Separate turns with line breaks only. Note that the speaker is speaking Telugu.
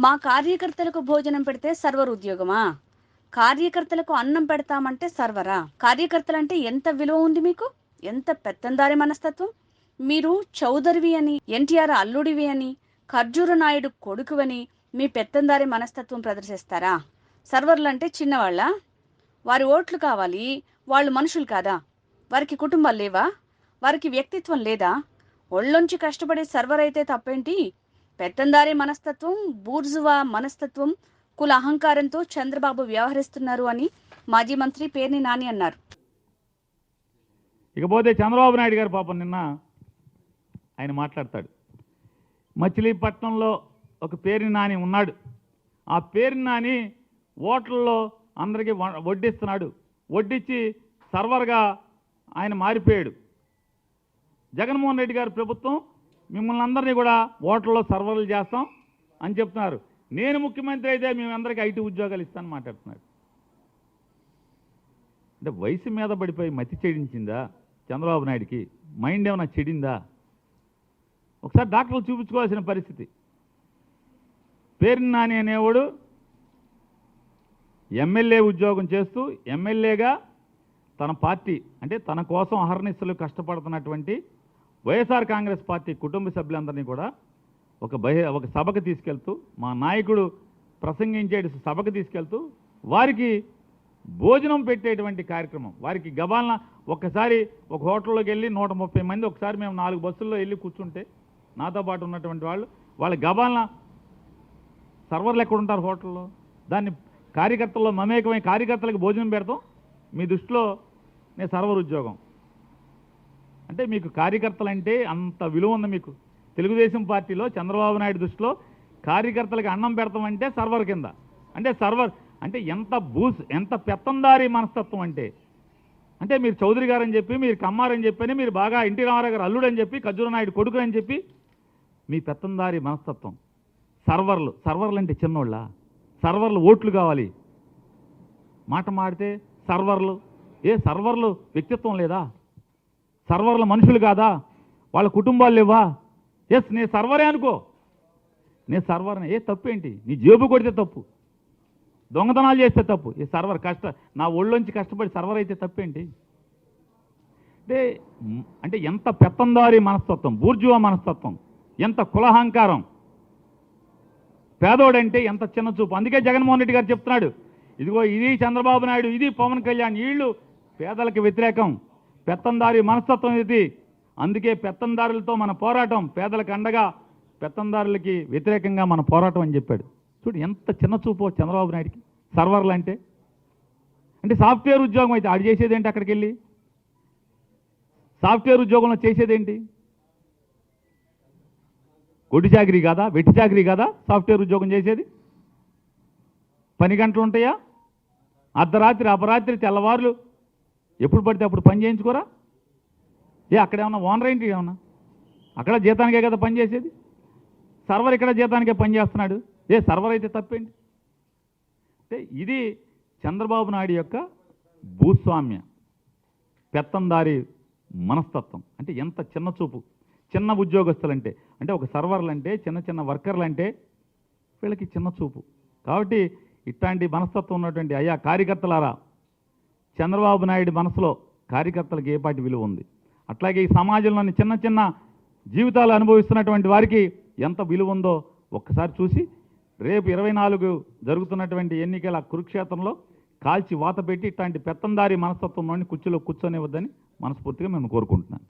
మా కార్యకర్తలకు భోజనం పెడితే సర్వర్ ఉద్యోగమా? కార్యకర్తలకు అన్నం పెడతామంటే సర్వరా? కార్యకర్తలంటే ఎంత విలువ ఉంది మీకు? ఎంత పెత్తందారి మనస్తత్వం? మీరు చౌదరివి అని, ఎన్టీఆర్ అల్లుడివి అని, ఖర్జూర నాయుడు కొడుకువని మీ పెత్తందారి మనస్తత్వం ప్రదర్శిస్తారా? సర్వర్లంటే చిన్నవాళ్ళ? వారి ఓట్లు కావాలి, వాళ్ళు మనుషులు కాదా? వారికి కుటుంబాలు లేవా? వారికి వ్యక్తిత్వం లేదా? ఒళ్ళొంచి కష్టపడే సర్వర్ అయితే తప్పేంటి? పెత్తందారి మనస్తత్వం, బూర్జువా మనస్తత్వం, కుల అహంకారంతో చంద్రబాబు వ్యవహరిస్తున్నారు అని మాజీ మంత్రి పేర్ని నాని అన్నారు.
ఇకపోతే చంద్రబాబు నాయుడు గారు పాపం నిన్న ఆయన మాట్లాడతాడు. మచిలీపట్నంలో ఒక పేర్ని నాని ఉన్నాడు. ఆ పేర్ని నాని ఓట్లలో అందరికీ వడ్డిస్తున్నాడు. వడ్డించి సర్వర్గా ఆయన మారిపోయాడు. జగన్మోహన్ రెడ్డి గారి ప్రభుత్వం మిమ్మల్ని అందరినీ కూడా ఓట్లలో సర్వర్లు చేస్తాం అని చెప్తున్నారు. నేను ముఖ్యమంత్రి అయితే మేమందరికీ ఐటీ ఉద్యోగాలు ఇస్తానని మాట్లాడుతున్నాడు. అంటే వయసు మీద పడిపోయి మతి చెడించిందా చంద్రబాబు నాయుడికి? మైండ్ ఏమైనా చెడిందా? ఒకసారి డాక్టర్లు చూపించుకోవాల్సిన పరిస్థితి. పేర్ని నాని అనేవాడు ఎమ్మెల్యే ఉద్యోగం చేస్తూ ఎమ్మెల్యేగా తన పార్టీ అంటే తన కోసం అహర్నిశలు కష్టపడుతున్నటువంటి వైఎస్ఆర్ కాంగ్రెస్ పార్టీ కుటుంబ సభ్యులందరినీ కూడా ఒక సభకు తీసుకెళ్తూ, మా నాయకుడు ప్రసంగించే సభకు తీసుకెళ్తూ వారికి భోజనం పెట్టేటువంటి కార్యక్రమం. వారికి గబాలన ఒక్కసారి ఒక హోటల్లోకి వెళ్ళి 130 మంది ఒకసారి మేము 4 బస్సుల్లో వెళ్ళి కూర్చుంటే నాతో పాటు ఉన్నటువంటి వాళ్ళ గబాలన సర్వర్లు ఎక్కడ ఉంటారు హోటల్లో? దాన్ని కార్యకర్తల్లో మమేకమై కార్యకర్తలకు భోజనం పెడతాం. మీ దృష్టిలో నేను సర్వర్ ఉద్యోగం అంటే మీకు కార్యకర్తలంటే అంత విలువ ఉంది మీకు. తెలుగుదేశం పార్టీలో చంద్రబాబు నాయుడు దృష్టిలో కార్యకర్తలకు అన్నం పెడతామంటే సర్వర్ కింద. అంటే సర్వర్ అంటే ఎంత పెత్తందారి మనస్తత్వం అంటే మీరు చౌదరి గారు అని చెప్పి, మీరు కమ్మారని చెప్పని, మీరు బాగా ఎన్టీ రామారావు గారు అల్లుడు అని చెప్పి, ఖర్జూర నాయుడు కొడుకు అని చెప్పి మీ పెత్తందారి మనస్తత్వం. సర్వర్లు అంటే చిన్నోళ్ళ? సర్వర్లు ఓట్లు కావాలి. మాట మాడితే సర్వర్లు. సర్వర్లు వ్యక్తిత్వం లేదా? సర్వర్ల మనుషులు కాదా? వాళ్ళ కుటుంబాలు లేవా? నేను సర్వరే అనుకో, నేను సర్వర్నే. తప్పేంటి? నీ జేబు కొడితే తప్పు, దొంగతనాలు చేస్తే తప్పు. సర్వర్ నా ఒళ్ళొంచి కష్టపడి సర్వర్ అయితే తప్పేంటి? అంటే ఎంత పెత్తందారి మనస్తత్వం, బూర్జువా మనస్తత్వం, ఎంత కులహంకారం, పేదోడంటే ఎంత చిన్న చూపు. అందుకే జగన్మోహన్ రెడ్డి గారు చెప్తున్నాడు, ఇదిగో ఇది చంద్రబాబు నాయుడు, ఇది పవన్ కళ్యాణ్, వీళ్ళు పేదలకు వ్యతిరేకం, పెత్తందారి మనస్తత్వం ఇది. అందుకే పెత్తందారులతో మన పోరాటం, పేదలకు అండగా పెత్తందారులకి వ్యతిరేకంగా మన పోరాటం అని చెప్పాడు. చూడు ఎంత చిన్న చూపు చంద్రబాబు నాయుడికి సర్వర్లు అంటే సాఫ్ట్వేర్ ఉద్యోగం అయితే ఆడు చేసేదేంటి? అక్కడికి వెళ్ళి సాఫ్ట్వేర్ ఉద్యోగంలో చేసేదేంటి? కొట్టి చాకరీ కాదా? వెట్టి చాకరీ కాదా సాఫ్ట్వేర్ ఉద్యోగం చేసేది? పని గంటలు ఉంటాయా? అర్ధరాత్రి అపరాత్రి తెల్లవారులు ఎప్పుడు పడితే అప్పుడు పని చేయించుకోరా? అక్కడ ఏమన్నా ఓనర్ ఏంటి? ఏమన్నా అక్కడ జీతానికే కదా పని చేసేది? సర్వర్ ఇక్కడ జీతానికే పని చేస్తున్నాడు. సర్వర్ అయితే తప్పేంటి? ఇది చంద్రబాబు నాయుడు యొక్క భూస్వామ్య పెత్తందారి మనస్తత్వం. అంటే ఎంత చిన్న చూపు. చిన్న ఉద్యోగస్తులంటే ఒక సర్వర్లు అంటే చిన్న వర్కర్లు అంటే వీళ్ళకి చిన్న చూపు. కాబట్టి ఇట్లాంటి మనస్తత్వం ఉన్నటువంటి అయ్యా కార్యకర్తలారా, చంద్రబాబు నాయుడు మనసులో కార్యకర్తలకు ఏ పాటి విలువ ఉంది, అట్లాగే ఈ సమాజంలోని చిన్న జీవితాలు అనుభవిస్తున్నటువంటి వారికి ఎంత విలువ ఉందో ఒక్కసారి చూసి రేపు 24 జరుగుతున్నటువంటి ఎన్నికల కురుక్షేత్రంలో కాల్చి వాత పెట్టి ఇట్లాంటి పెత్తందారి మనస్తత్వంలోని కుర్చీలో కూర్చొనివద్దని మనస్ఫూర్తిగా మేము కోరుకుంటున్నాను.